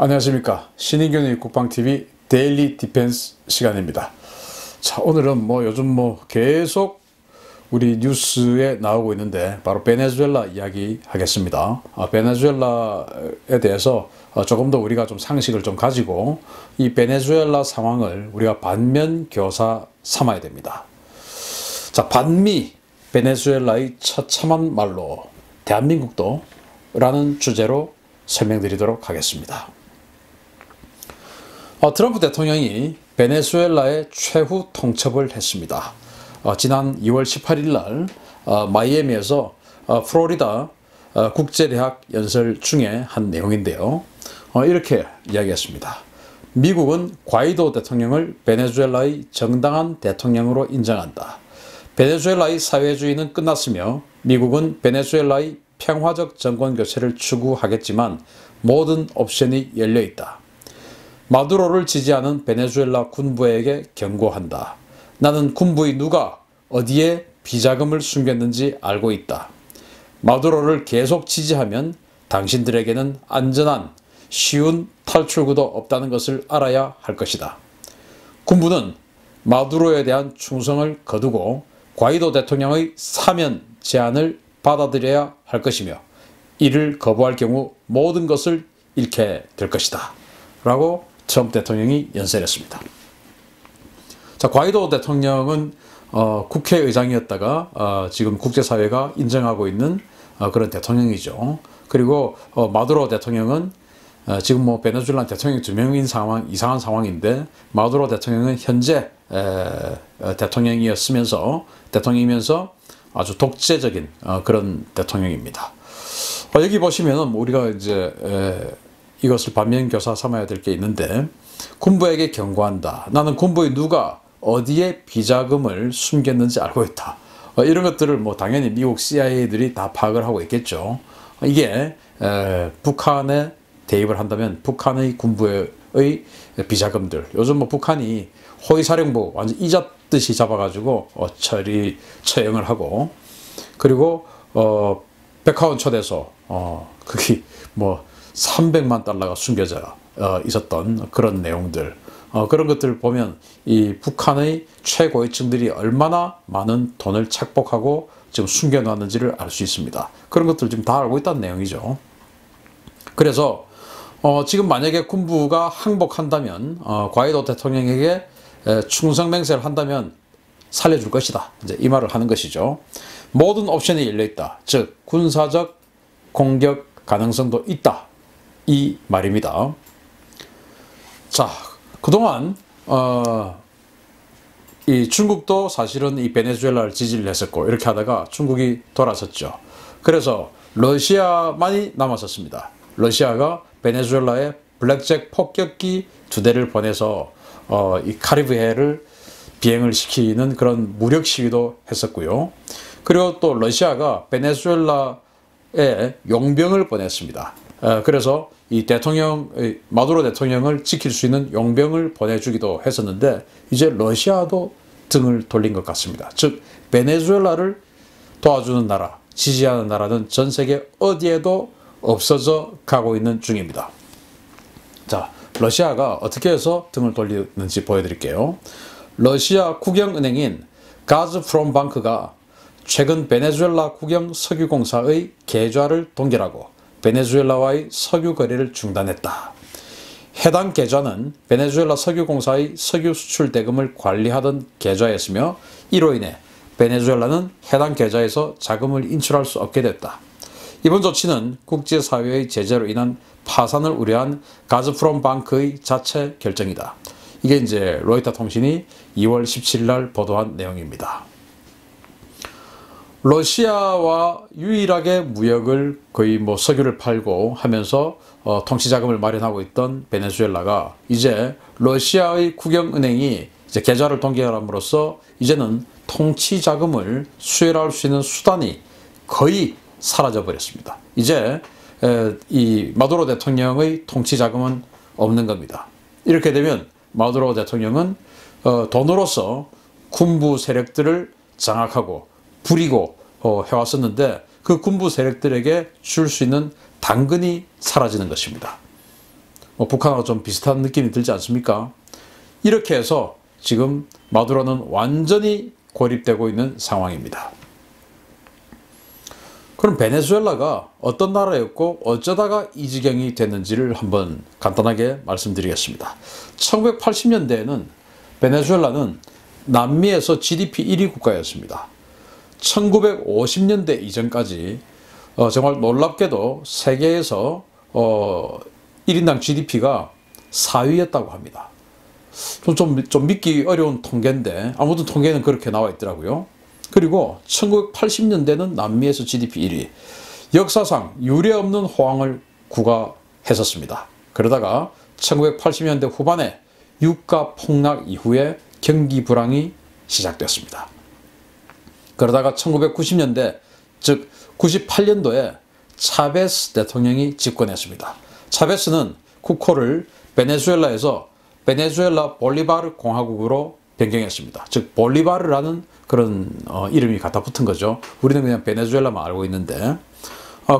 안녕하십니까. 신인균의 국방TV 데일리 디펜스 시간입니다. 자, 오늘은 요즘 계속 우리 뉴스에 나오고 있는데 바로 베네수엘라 이야기 하겠습니다. 베네수엘라에 대해서 조금 더 우리가 좀 상식을 좀 가지고 이 베네수엘라 상황을 우리가 반면교사 삼아야 됩니다. 자, 반미 베네수엘라의 처참한 말로 대한민국도 라는 주제로 설명드리도록 하겠습니다. 트럼프 대통령이 베네수엘라에 최후 통첩을 했습니다. 지난 2월 18일 날 마이애미에서 플로리다 국제대학 연설 중에 한 내용인데요. 이렇게 이야기했습니다. 미국은 과이도 대통령을 베네수엘라의 정당한 대통령으로 인정한다. 베네수엘라의 사회주의는 끝났으며 미국은 베네수엘라의 평화적 정권 교체를 추구하겠지만 모든 옵션이 열려있다. 마두로를 지지하는 베네수엘라 군부에게 경고한다. 나는 군부의 누가 어디에 비자금을 숨겼는지 알고 있다. 마두로를 계속 지지하면 당신들에게는 안전한 쉬운 탈출구도 없다는 것을 알아야 할 것이다. 군부는 마두로에 대한 충성을 거두고 과이도 대통령의 사면 제안을 받아들여야 할 것이며 이를 거부할 경우 모든 것을 잃게 될 것이다. 라고 트럼프 대통령이 연설했습니다. 자, 과이도 대통령은 국회의장이었다가 지금 국제사회가 인정하고 있는 그런 대통령이죠. 그리고 마두로 대통령은 지금 베네수엘라 대통령이 2명인 이상한 상황인데 마두로 대통령은 현재 대통령이면서 아주 독재적인 그런 대통령입니다. 여기 보시면은 우리가 이제 이것을 반면교사 삼아야 될 게 있는데 군부에게 경고한다. 나는 군부의 누가 어디에 비자금을 숨겼는지 알고 있다. 이런 것들을 당연히 미국 CIA들이 다 파악을 하고 있겠죠. 이게 북한에 대입을 한다면 북한의 군부의 비자금들, 요즘 북한이 호위사령부 완전 이잡듯이 잡아가지고 처형을 하고, 그리고 백화원 초대서 그게 300만 달러가 숨겨져 있었던 그런 내용들, 그런 것들을 보면 이 북한의 최고위층들이 얼마나 많은 돈을 착복하고 지금 숨겨놨는지를 알 수 있습니다. 그런 것들 지금 다 알고 있다는 내용이죠. 그래서 지금 만약에 군부가 항복한다면 과이도 대통령에게 충성맹세를 한다면 살려줄 것이다. 이제 이 말을 하는 것이죠. 모든 옵션이 열려있다. 즉 군사적 공격 가능성도 있다. 이 말입니다. 자, 그동안 이 중국도 사실은 이 베네수엘라를 지지를 했었고 이렇게 하다가 중국이 돌아섰죠. 그래서 러시아만이 남았었습니다. 러시아가 베네수엘라에 블랙잭 폭격기 2대를 보내서 이 카리브해를 비행을 시키는 그런 무력 시위도 했었고요. 그리고 또 러시아가 베네수엘라에 용병을 보냈습니다. 그래서 이 마두로 대통령을 지킬 수 있는 용병을 보내주기도 했었는데 이제 러시아도 등을 돌린 것 같습니다. 즉 베네수엘라를 도와주는 나라, 지지하는 나라는 전 세계 어디에도 없어져 가고 있는 중입니다. 자, 러시아가 어떻게 해서 등을 돌리는지 보여드릴게요. 러시아 국영은행인 가즈프롬방크가 최근 베네수엘라 국영 석유공사의 계좌를 동결하고 베네수엘라와의 석유 거래를 중단했다. 해당 계좌는 베네수엘라 석유공사의 석유 수출 대금을 관리하던 계좌였으며 이로 인해 베네수엘라는 해당 계좌에서 자금을 인출할 수 없게 됐다. 이번 조치는 국제사회의 제재로 인한 파산을 우려한 가즈프롬방크의 자체 결정이다. 이게 이제 로이터 통신이 2월 17일 날 보도한 내용입니다. 러시아와 유일하게 무역을 거의 석유를 팔고 하면서 통치자금을 마련하고 있던 베네수엘라가 이제 러시아의 국영은행이 이제 계좌를 동결함으로써 이제는 통치자금을 수혈할 수 있는 수단이 거의 사라져 버렸습니다. 이제 이 마두로 대통령의 통치자금은 없는 겁니다. 이렇게 되면 마두로 대통령은 돈으로서 군부 세력들을 장악하고 부리고 해왔었는데 그 군부 세력들에게 줄 수 있는 당근이 사라지는 것입니다. 북한하고 좀 비슷한 느낌이 들지 않습니까? 이렇게 해서 지금 마두로는 완전히 고립되고 있는 상황입니다. 그럼 베네수엘라가 어떤 나라였고 어쩌다가 이 지경이 됐는지를 한번 간단하게 말씀드리겠습니다. 1980년대에는 베네수엘라는 남미에서 GDP 1위 국가였습니다. 1950년대 이전까지 정말 놀랍게도 세계에서 1인당 GDP가 4위였다고 합니다. 좀 믿기 어려운 통계인데 아무튼 통계는 그렇게 나와 있더라고요. 그리고 1980년대는 남미에서 GDP 1위, 역사상 유례없는 호황을 구가했었습니다. 그러다가 1980년대 후반에 유가 폭락 이후에 경기 불황이 시작됐습니다. 그러다가 1990년대, 즉 98년도에 차베스 대통령이 집권했습니다. 차베스는 쿠코를 베네수엘라에서 베네수엘라 볼리바르 공화국으로 변경했습니다. 즉 볼리바르라는 그런 이름이 갖다 붙은 거죠. 우리는 그냥 베네수엘라만 알고 있는데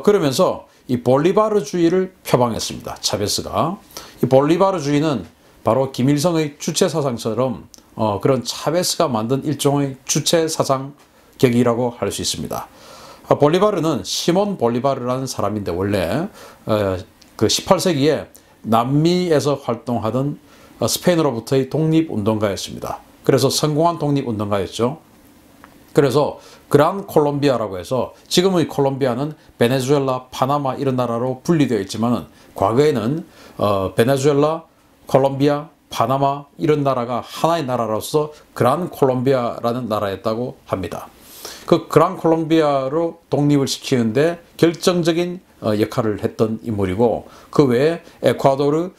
그러면서 이 볼리바르주의를 표방했습니다. 차베스가. 이 볼리바르주의는 바로 김일성의 주체사상처럼 그런 차베스가 만든 일종의 주체사상격이라고 할 수 있습니다. 볼리바르는 시몬 볼리바르라는 사람인데 원래 그 18세기에 남미에서 활동하던 스페인으로부터의 독립운동가였습니다. 그래서 성공한 독립운동가였죠. 그래서 그란 콜롬비아라고 해서 지금의 콜롬비아는 베네수엘라, 파나마 이런 나라로 분리되어 있지만 과거에는 베네수엘라, 콜롬비아, 파나마 이런 나라가 하나의 나라로서 그란 콜롬비아라는 나라였다고 합니다. 그 그란 콜롬비아로 독립을 시키는데 결정적인 역할을 했던 인물이고 그 외에 에콰도르,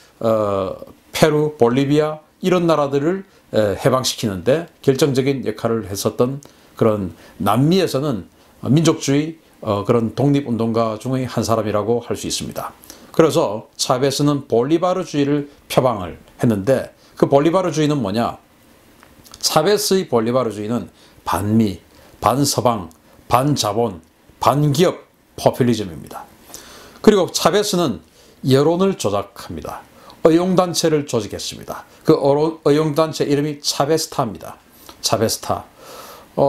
페루, 볼리비아 이런 나라들을 해방시키는데 결정적인 역할을 했었던 그런 남미에서는 민족주의 그런 독립운동가 중의 한 사람이라고 할 수 있습니다. 그래서 차베스는 볼리바르주의를 표방을 했는데 그 볼리바르주의는 뭐냐? 차베스의 볼리바르주의는 반미, 반서방, 반자본, 반기업 포퓰리즘입니다. 그리고 차베스는 여론을 조작합니다. 의용단체를 조직했습니다. 그 의용단체 이름이 차베스타입니다. 차베스타.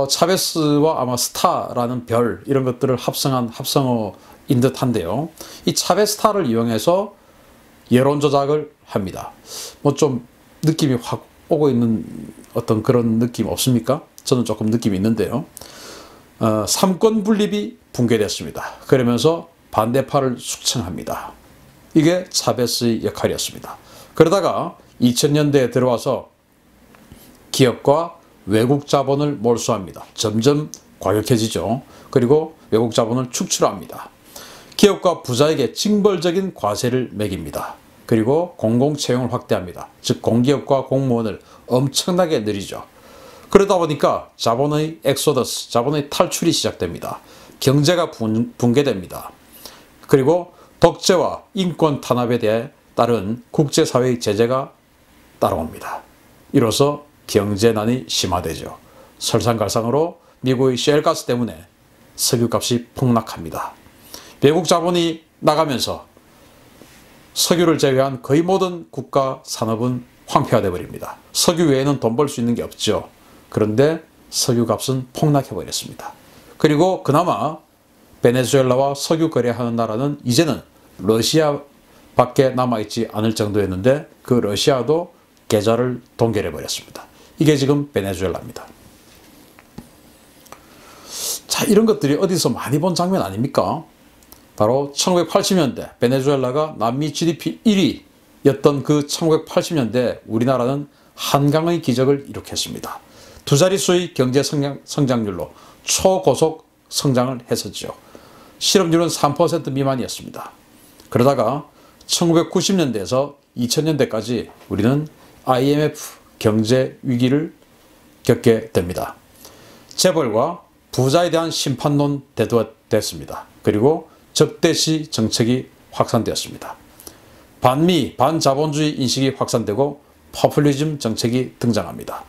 차베스와 아마 스타라는 별 이런 것들을 합성한 합성어인 듯한데요. 이 차베스타를 이용해서 여론 조작을 합니다. 뭐 좀 느낌이 확 오고 있는 어떤 그런 느낌 없습니까? 저는 조금 느낌이 있는데요. 삼권 분립이 붕괴됐습니다. 그러면서 반대파를 숙청합니다. 이게 차베스의 역할이었습니다. 그러다가 2000년대에 들어와서 기업과 외국 자본을 몰수합니다. 점점 과격해지죠. 그리고 외국 자본을 축출합니다. 기업과 부자에게 징벌적인 과세를 매깁니다. 그리고 공공채용을 확대합니다. 즉 공기업과 공무원을 엄청나게 늘리죠. 그러다 보니까 자본의 엑소더스, 자본의 탈출이 시작됩니다. 경제가 붕괴됩니다. 그리고 독재와 인권 탄압에 대해 따른 국제사회의 제재가 따라옵니다. 이로써 경제난이 심화되죠. 설상갈상으로 미국의 셰일가스 때문에 석유값이 폭락합니다. 외국 자본이 나가면서 석유를 제외한 거의 모든 국가 산업은 황폐화되어 버립니다. 석유 외에는 돈 벌 수 있는 게 없죠. 그런데 석유값은 폭락해 버렸습니다. 그리고 그나마 베네수엘라와 석유 거래하는 나라는 이제는 러시아밖에 남아있지 않을 정도였는데 그 러시아도 계좌를 동결해 버렸습니다. 이게 지금 베네수엘라입니다. 자, 이런 것들이 어디서 많이 본 장면 아닙니까? 바로 1980년대 베네수엘라가 남미 GDP 1위였던 그 1980년대 우리나라는 한강의 기적을 일으켰습니다. 두 자릿수의 경제 성장률로 초고속 성장을 했었죠. 실업률은 3% 미만이었습니다. 그러다가 1990년대에서 2000년대까지 우리는 IMF 경제 위기를 겪게 됩니다. 재벌과 부자에 대한 심판론 대두됐습니다. 그리고 적대시 정책이 확산되었습니다. 반미, 반자본주의 인식이 확산되고 포퓰리즘 정책이 등장합니다.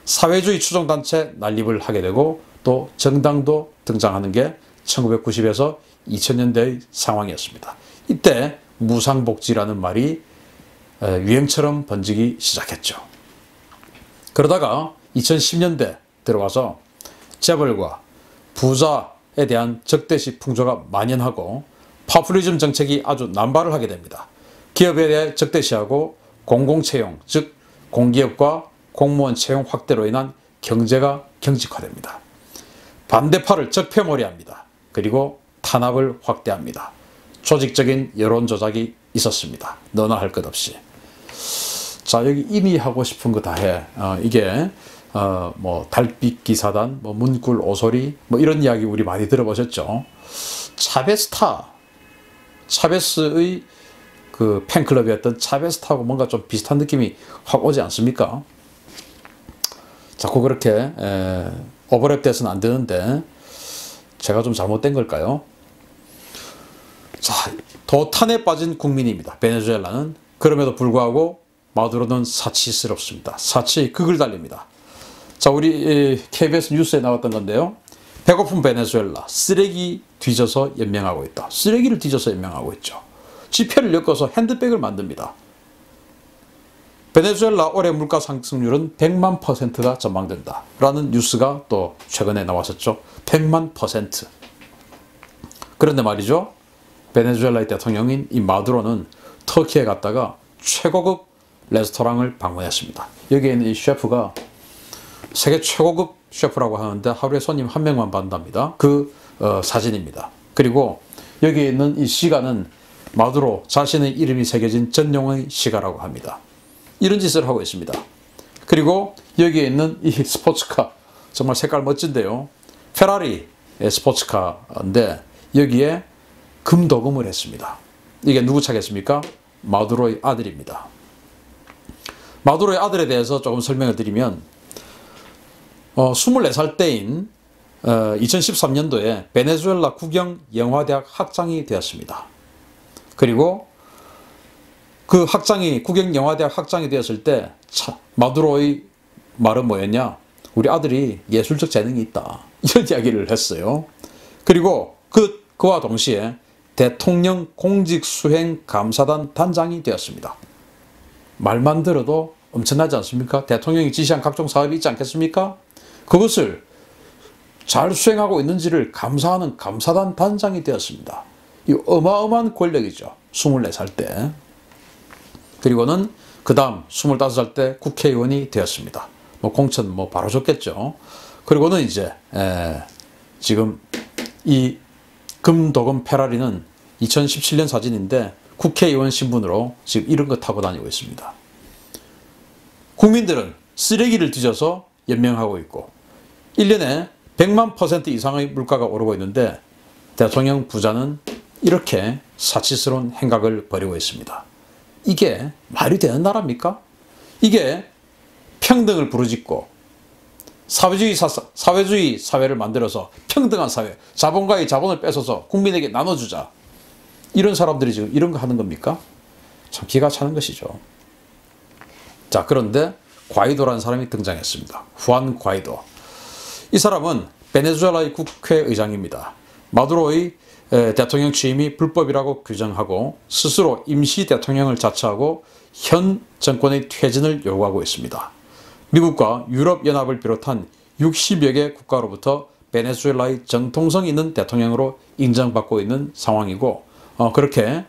사회주의 추종단체 난립을 하게 되고 또 정당도 등장하는 게 1990에서 2000년대의 상황이었습니다. 이때 무상복지라는 말이 유행처럼 번지기 시작했죠. 그러다가 2010년대 들어와서 재벌과 부자에 대한 적대시 풍조가 만연하고 파퓰리즘 정책이 아주 남발을 하게 됩니다. 기업에 대해 적대시하고 공공채용, 즉 공기업과 공무원 채용 확대로 인한 경제가 경직화됩니다. 반대파를 적폐몰이합니다. 그리고 탄압을 확대합니다. 조직적인 여론 조작이 있었습니다. 너나 할 것 없이. 자, 여기 이미 하고 싶은 거 다 해. 이게 뭐 달빛 기사단, 뭐 문굴 오소리, 뭐 이런 이야기 우리 많이 들어보셨죠. 차베스의 그 팬클럽이었던 차베스타하고 뭔가 좀 비슷한 느낌이 확 오지 않습니까? 자꾸 그렇게 오버랩돼서는 안 되는데 제가 좀 잘못된 걸까요? 자, 도탄에 빠진 국민입니다. 베네수엘라는. 그럼에도 불구하고 마두로는 사치스럽습니다. 사치의 극을 달립니다. 자, 우리 KBS 뉴스에 나왔던 건데요. 배고픈 베네수엘라, 쓰레기 뒤져서 연명하고 있다. 쓰레기를 뒤져서 연명하고 있죠. 지폐를 엮어서 핸드백을 만듭니다. 베네수엘라 올해 물가 상승률은 100만 %가 전망된다 라는 뉴스가 또 최근에 나왔었죠. 100만 %. 그런데 말이죠, 베네수엘라의 대통령인 이 마두로는 터키에 갔다가 최고급 레스토랑을 방문했습니다. 여기에 있는 이 셰프가 세계 최고급 셰프라고 하는데 하루에 손님 1명만 받는답니다. 그 사진입니다. 그리고 여기에 있는 이 시가는 마두로 자신의 이름이 새겨진 전용의 시가라고 합니다. 이런 짓을 하고 있습니다. 그리고 여기에 있는 이 스포츠카, 정말 색깔 멋진데요. 페라리 스포츠카인데 여기에 금도금을 했습니다. 이게 누구 차겠습니까? 마두로의 아들입니다. 마두로의 아들에 대해서 조금 설명을 드리면 24살 때인 2013년도에 베네수엘라 국영영화대학 학장이 되었습니다. 그리고 그 학장이 국영영화대학 학장이 되었을 때 마두로의 말은 뭐였냐? 우리 아들이 예술적 재능이 있다. 이런 이야기를 했어요. 그리고 그와 동시에 대통령 공직수행감사단 단장이 되었습니다. 말만 들어도 엄청나지 않습니까? 대통령이 지시한 각종 사업이 있지 않겠습니까? 그것을 잘 수행하고 있는지를 감사하는 감사단 단장이 되었습니다. 이 어마어마한 권력이죠. 24살 때. 그리고는 그 다음 25살 때 국회의원이 되었습니다. 뭐 공천 뭐 바로 줬겠죠. 그리고는 이제 지금 이 금도금 페라리는 2017년 사진인데 국회의원 신분으로 지금 이런 거 타고 다니고 있습니다. 국민들은 쓰레기를 뒤져서 연명하고 있고 1년에 100만 % 이상의 물가가 오르고 있는데 대통령 부자는 이렇게 사치스러운 행각을 벌이고 있습니다. 이게 말이 되는 나라입니까? 이게 평등을 부르짖고 사회주의 사회를 만들어서 평등한 사회, 자본가의 자본을 뺏어서 국민에게 나눠주자. 이런 사람들이 지금 이런 거 하는 겁니까? 참 기가 차는 것이죠. 자, 그런데 과이도라는 사람이 등장했습니다. 후안 과이도. 이 사람은 베네수엘라의 국회의장입니다. 마두로의 대통령 취임이 불법이라고 규정하고 스스로 임시 대통령을 자처하고 현 정권의 퇴진을 요구하고 있습니다. 미국과 유럽연합을 비롯한 60여 개 국가로부터 베네수엘라의 정통성 있는 대통령으로 인정받고 있는 상황이고 그렇게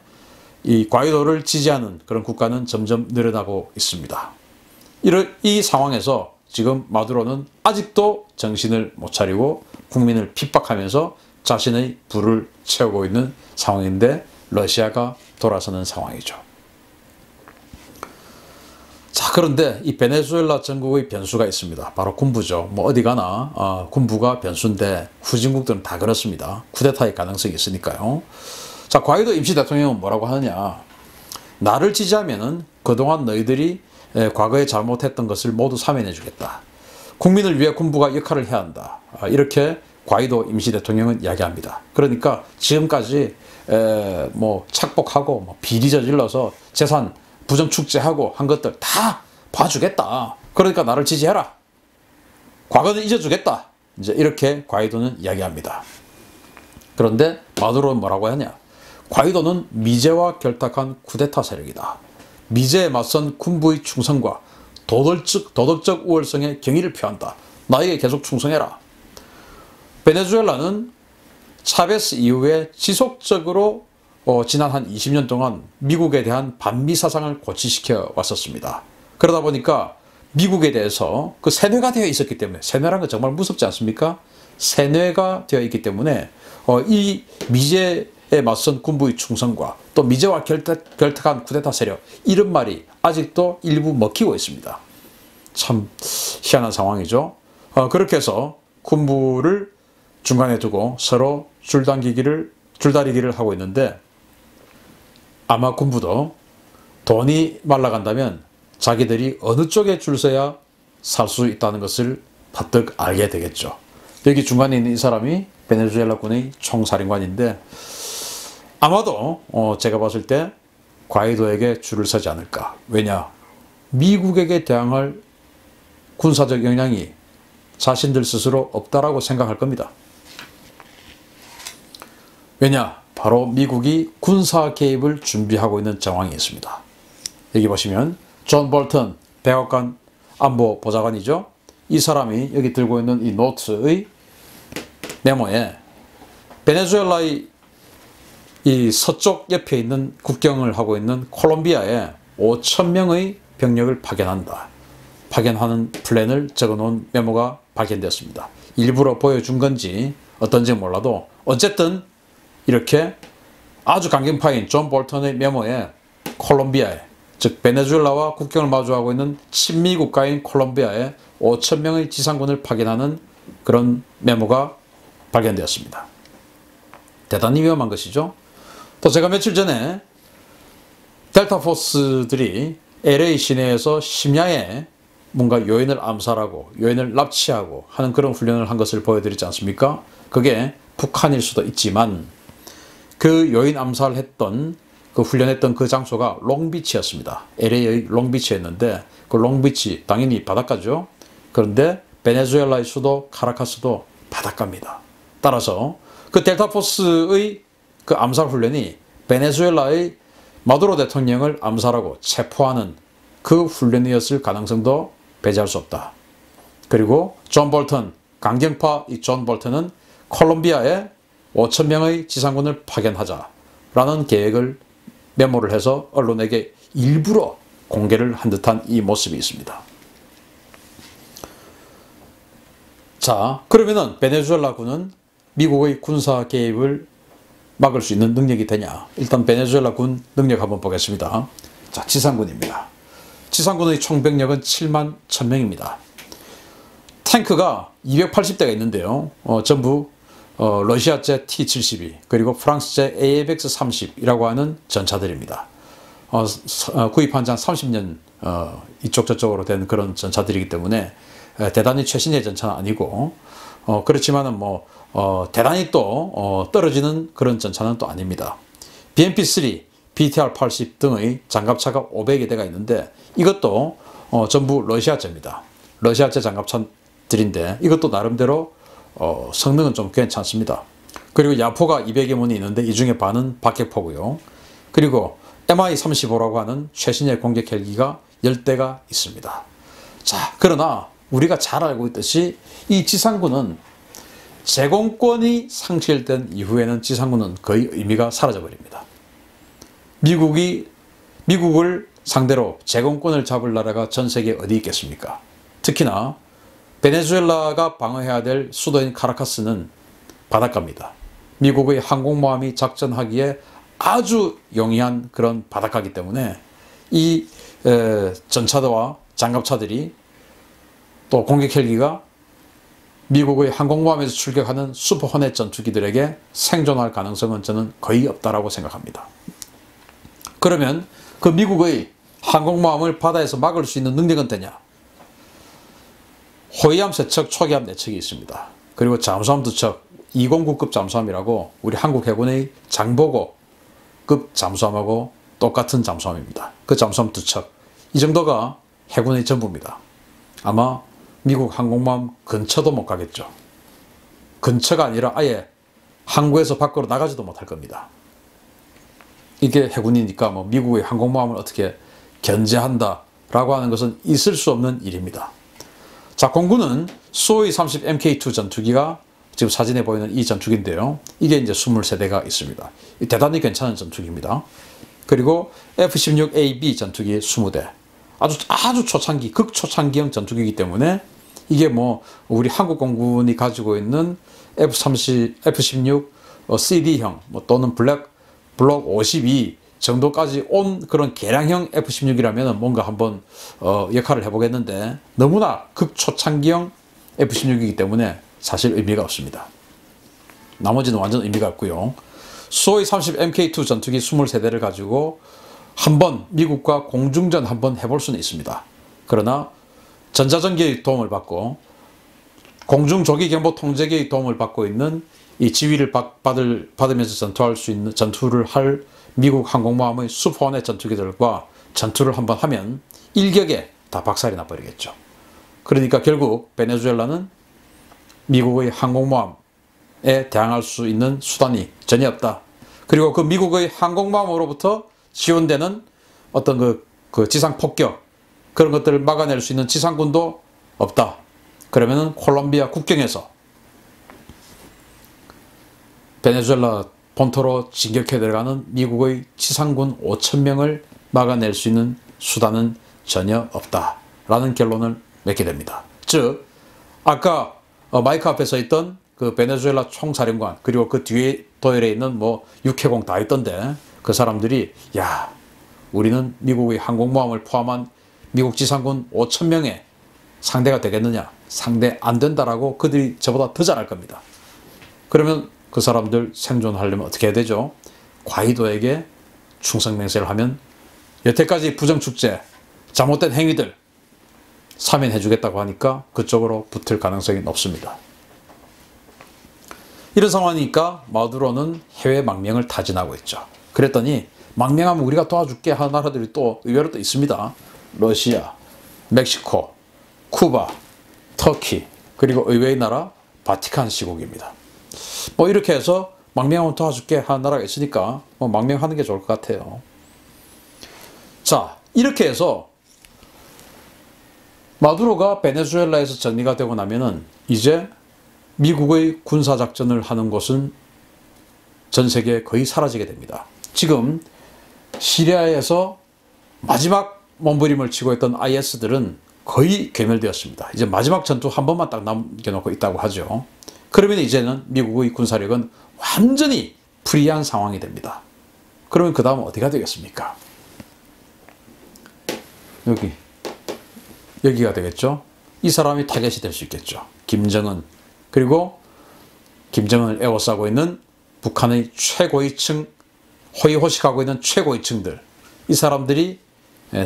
이 과이도를 지지하는 그런 국가는 점점 늘어나고 있습니다. 이 상황에서 지금 마두로는 아직도 정신을 못 차리고 국민을 핍박하면서 자신의 부를 채우고 있는 상황인데 러시아가 돌아서는 상황이죠. 자, 그런데 이 베네수엘라 전국의 변수가 있습니다. 바로 군부죠. 뭐 어디 가나 군부가 변수인데 후진국들은 다 그렇습니다. 쿠데타의 가능성이 있으니까요. 자, 과이도 임시 대통령은 뭐라고 하느냐? 나를 지지하면은 그동안 너희들이 과거에 잘못했던 것을 모두 사면해 주겠다. 국민을 위해 군부가 역할을 해야 한다. 이렇게 과이도 임시 대통령은 이야기합니다. 그러니까 지금까지 뭐 착복하고 뭐 비리 저질러서 재산 부정 축제하고 한 것들 다 봐주겠다. 그러니까 나를 지지해라. 과거는 잊어주겠다. 이제 이렇게 과이도는 이야기합니다. 그런데 마두로는 뭐라고 하냐? 과이도는 미제와 결탁한 쿠데타 세력이다. 미제에 맞선 군부의 충성과 도덕적 우월성에 경의를 표한다. 나에게 계속 충성해라. 베네수엘라는 차베스 이후에 지속적으로 지난 한 20년 동안 미국에 대한 반미 사상을 고취시켜 왔었습니다. 그러다 보니까 미국에 대해서 그 세뇌가 되어 있었기 때문에, 세뇌라는 건 정말 무섭지 않습니까? 세뇌가 되어 있기 때문에 이 미제에 맞선 군부의 충성과 또 미제와 결탁한 쿠데타 세력, 이런 말이 아직도 일부 먹히고 있습니다. 참 희한한 상황이죠. 그렇게 해서 군부를 중간에 두고 서로 줄다리기를 하고 있는데, 아마 군부도 돈이 말라간다면 자기들이 어느 쪽에 줄 서야 살 수 있다는 것을 퍼뜩 알게 되겠죠. 여기 중간에 있는 이 사람이 베네수엘라군의 총사령관인데, 아마도 제가 봤을 때 과이도에게 줄을 서지 않을까. 왜냐? 미국에게 대항할 군사적 역량이 자신들 스스로 없다라고 생각할 겁니다. 왜냐? 바로 미국이 군사 개입을 준비하고 있는 정황이 있습니다. 여기 보시면 존 볼턴 백악관 안보 보좌관이죠. 이 사람이 여기 들고 있는 이 노트의 메모에 베네수엘라의 이 서쪽 옆에 있는 국경을 하고 있는 콜롬비아에 5,000명의 병력을 파견하는 플랜을 적어놓은 메모가 발견되었습니다. 일부러 보여준 건지 어떤지 몰라도 어쨌든 이렇게 아주 강경파인 존 볼턴의 메모에 콜롬비아에, 즉 베네수엘라와 국경을 마주하고 있는 친미 국가인 콜롬비아에 5,000명의 지상군을 파견하는 그런 메모가 발견되었습니다. 대단히 위험한 것이죠. 또 제가 며칠 전에 델타 포스들이 LA 시내에서 심야에 뭔가 요인을 암살하고 요인을 납치하고 하는 그런 훈련을 한 것을 보여드리지 않습니까? 그게 북한일 수도 있지만 그 요인 암살했던 그 훈련했던 그 장소가 롱비치였습니다. LA의 롱비치였는데 그 롱비치 당연히 바닷가죠. 그런데 베네수엘라의 수도 카라카스도 바닷가입니다. 따라서 그 델타포스의 그 암살 훈련이 베네수엘라의 마두로 대통령을 암살하고 체포하는 그 훈련이었을 가능성도 배제할 수 없다. 그리고 존 볼턴, 강경파 이 존 볼턴은 콜롬비아에 5,000명의 지상군을 파견하자라는 계획을 메모를 해서 언론에게 일부러 공개를 한 듯한 이 모습이 있습니다. 자, 그러면은 베네수엘라군은 미국의 군사 개입을 막을 수 있는 능력이 되냐? 일단 베네수엘라군 능력 한번 보겠습니다. 자, 지상군입니다. 지상군의 총병력은 7만 1,000명입니다. 탱크가 280대가 있는데요. 전부 러시아제 T-72 그리고 프랑스제 AMX-30이라고 하는 전차들입니다. 구입한 지 한 30년 이쪽 저쪽으로 된 그런 전차들이기 때문에 대단히 최신의 전차는 아니고 그렇지만은 대단히 또 떨어지는 그런 전차는 또 아닙니다. BMP-3, BTR-80 등의 장갑차가 500여 대가 있는데 이것도 전부 러시아제입니다. 러시아제 장갑차들인데 이것도 나름대로 성능은 좀 괜찮습니다. 그리고 야포가 200여 문이 있는데 이 중에 반은 박격포고요. 그리고 Mi-35라고 하는 최신의 공격 헬기가 10대가 있습니다. 자, 그러나 우리가 잘 알고 있듯이 이 지상군은 제공권이 상실된 이후에는 지상군은 거의 의미가 사라져버립니다. 미국을 상대로 제공권을 잡을 나라가 전 세계에 어디 있겠습니까? 특히나 베네수엘라가 방어해야 될 수도인 카라카스는 바닷가입니다. 미국의 항공모함이 작전하기에 아주 용이한 그런 바닷가이기 때문에 이 전차와 장갑차들이 또 공격 헬기가 미국의 항공모함에서 출격하는 슈퍼호넷 전투기들에게 생존할 가능성은 저는 거의 없다라고 생각합니다. 그러면 그 미국의 항공모함을 바다에서 막을 수 있는 능력은 되냐? 호위함 3척, 초기함 4척이 있습니다. 그리고 잠수함 2척, 209급 잠수함이라고 우리 한국 해군의 장보고급 잠수함하고 똑같은 잠수함입니다. 그 잠수함 2척. 이 정도가 해군의 전부입니다. 아마 미국 항공모함 근처도 못 가겠죠. 근처가 아니라 아예 항구에서 밖으로 나가지도 못할 겁니다. 이게 해군이니까 미국의 항공모함을 어떻게 견제한다라고 하는 것은 있을 수 없는 일입니다. 자, 공군은 수호이 30 MK2 전투기가 지금 사진에 보이는 이 전투기인데요. 이게 이제 23대가 있습니다. 대단히 괜찮은 전투기입니다. 그리고 F-16AB 전투기 20대. 아주 초창기, 극초창기형 전투기이기 때문에 이게 뭐 우리 한국 공군이 가지고 있는 F-16 CD형 또는 블록 52 정도까지 온 그런 개량형 F-16이라면 뭔가 한번 역할을 해보겠는데 너무나 극초창기형 F-16이기 때문에 사실 의미가 없습니다. 나머지는 완전 의미가 없고요. 수호이 30 MK2 전투기 23대를 가지고 한번 미국과 공중전 한번 해볼 수는 있습니다. 그러나 전자전기의 도움을 받고 공중조기경보 통제기의 도움을 받고 있는 이 지휘를 받으면서 전투를 할 미국 항공모함의 수포원의 전투기들과 전투를 한번 하면 일격에 다 박살이 나버리겠죠. 그러니까 결국 베네수엘라는 미국의 항공모함에 대항할 수 있는 수단이 전혀 없다. 그리고 그 미국의 항공모함으로부터 지원되는 어떤 그 지상 폭격 그런 것들을 막아낼 수 있는 지상군도 없다. 그러면은 콜롬비아 국경에서 베네수엘라 본토로 진격해 들어가는 미국의 지상군 5,000명을 막아낼 수 있는 수단은 전혀 없다라는 결론을 맺게 됩니다. 즉 아까 마이크 앞에 서 있던 그 베네수엘라 총사령관 그리고 그 뒤에 도열에 있는 뭐 육해공 다 있던데 그 사람들이 야 우리는 미국의 항공모함을 포함한 미국 지상군 5,000명의 상대가 되겠느냐? 상대 안 된다라고 그들이 저보다 더 잘할 겁니다. 그러면 그 사람들 생존하려면 어떻게 해야 되죠? 과이도에게 충성맹세를 하면 여태까지 부정축제, 잘못된 행위들 사면해 주겠다고 하니까 그쪽으로 붙을 가능성이 높습니다. 이런 상황이니까 마두로는 해외 망명을 타진하고 있죠. 그랬더니 망명하면 우리가 도와줄게 하는 나라들이 또 의외로 또 있습니다. 러시아, 멕시코, 쿠바, 터키, 그리고 의외의 나라 바티칸 시국입니다. 뭐 이렇게 해서 망명하면 도와줄게 하는 나라가 있으니까 뭐 망명하는 게 좋을 것 같아요. 자, 이렇게 해서 마두로가 베네수엘라에서 정리가 되고 나면은 이제 미국의 군사작전을 하는 곳은 전 세계에 거의 사라지게 됩니다. 지금 시리아에서 마지막 몸부림을 치고 있던 IS들은 거의 괴멸되었습니다. 이제 마지막 전투 한 번만 딱 남겨놓고 있다고 하죠. 그러면 이제는 미국의 군사력은 완전히 프리한 상황이 됩니다. 그러면 그 다음 어디가 되겠습니까? 여기가 되겠죠. 이 사람이 타겟이 될 수 있겠죠. 김정은. 그리고 김정은을 에워싸고 있는 북한의 최고위층, 호의호식하고 있는 최고위층들. 이 사람들이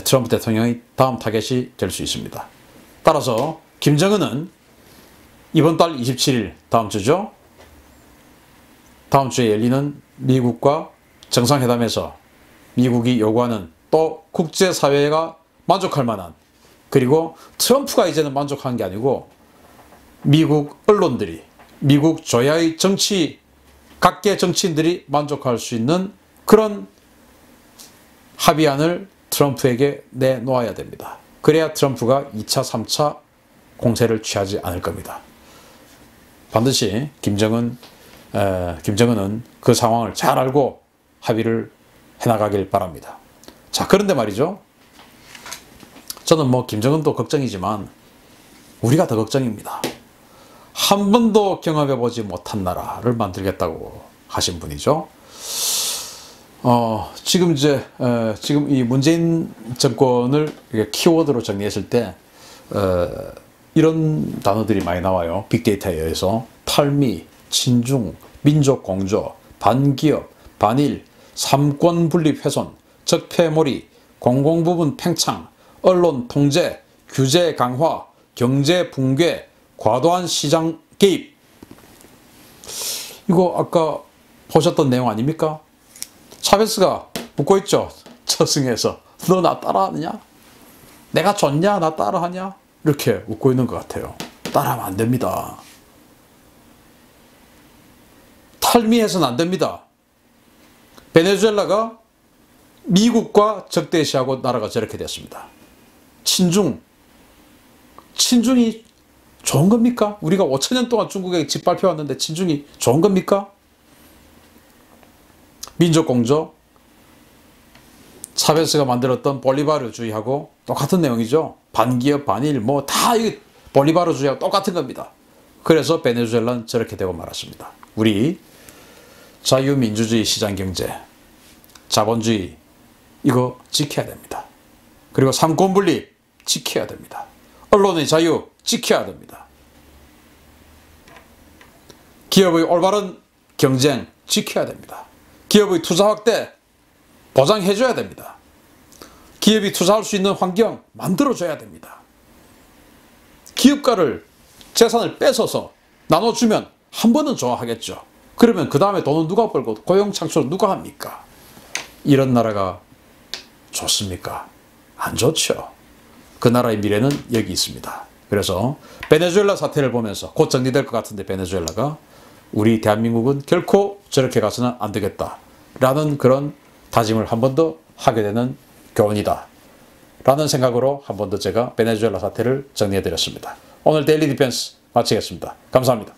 트럼프 대통령의 다음 타겟이 될 수 있습니다. 따라서 김정은은 이번 달 27일 다음 주죠. 다음 주에 열리는 미국과 정상회담에서 미국이 요구하는 또 국제사회가 만족할 만한 그리고 트럼프가 이제는 만족한 게 아니고 미국 언론들이 미국 조야의 각계 정치인들이 만족할 수 있는 그런 합의안을 트럼프에게 내놓아야 됩니다. 그래야 트럼프가 2차, 3차 공세를 취하지 않을 겁니다. 반드시 김정은은 그 상황을 잘 알고 합의를 해나가길 바랍니다. 자, 그런데 말이죠. 저는 뭐 김정은도 걱정이지만 우리가 더 걱정입니다. 한 번도 경험해보지 못한 나라를 만들겠다고 하신 분이죠. 지금 이 문재인 정권을 키워드로 정리했을 때, 이런 단어들이 많이 나와요. 빅데이터에 의해서. 탈미, 친중, 민족 공조, 반기업, 반일, 삼권 분립 훼손, 적폐몰이, 공공부문 팽창, 언론 통제, 규제 강화, 경제 붕괴, 과도한 시장 개입. 이거 아까 보셨던 내용 아닙니까? 차베스가 묻고 있죠. 저승에서. 너 나 따라하느냐? 내가 좋냐? 나 따라하냐? 이렇게 웃고 있는 것 같아요. 따라하면 안 됩니다. 탈미해서는 안 됩니다. 베네수엘라가 미국과 적대시하고 나라가 저렇게 됐습니다. 친중이 좋은 겁니까? 우리가 5천년 동안 중국에 짓밟혀왔는데 친중이 좋은 겁니까? 민족공조, 차베스가 만들었던 볼리바르주의하고 똑같은 내용이죠. 반기업, 반일 뭐 다 볼리바르주의하고 똑같은 겁니다. 그래서 베네수엘라는 저렇게 되고 말았습니다. 우리 자유민주주의 시장경제, 자본주의 이거 지켜야 됩니다. 그리고 삼권분립 지켜야 됩니다. 언론의 자유 지켜야 됩니다. 기업의 올바른 경쟁 지켜야 됩니다. 기업의 투자 확대 보장해줘야 됩니다. 기업이 투자할 수 있는 환경 만들어줘야 됩니다. 기업가를 재산을 뺏어서 나눠주면 한 번은 좋아하겠죠. 그러면 그 다음에 돈은 누가 벌고 고용 창출을 누가 합니까? 이런 나라가 좋습니까? 안 좋죠. 그 나라의 미래는 여기 있습니다. 그래서 베네수엘라 사태를 보면서 곧 정리될 것 같은데 베네수엘라가 우리 대한민국은 결코 저렇게 가서는 안 되겠다 라는 그런 다짐을 한 번 더 하게 되는 교훈이다 라는 생각으로 한 번 더 제가 베네수엘라 사태를 정리해 드렸습니다. 오늘 데일리 디펜스 마치겠습니다. 감사합니다.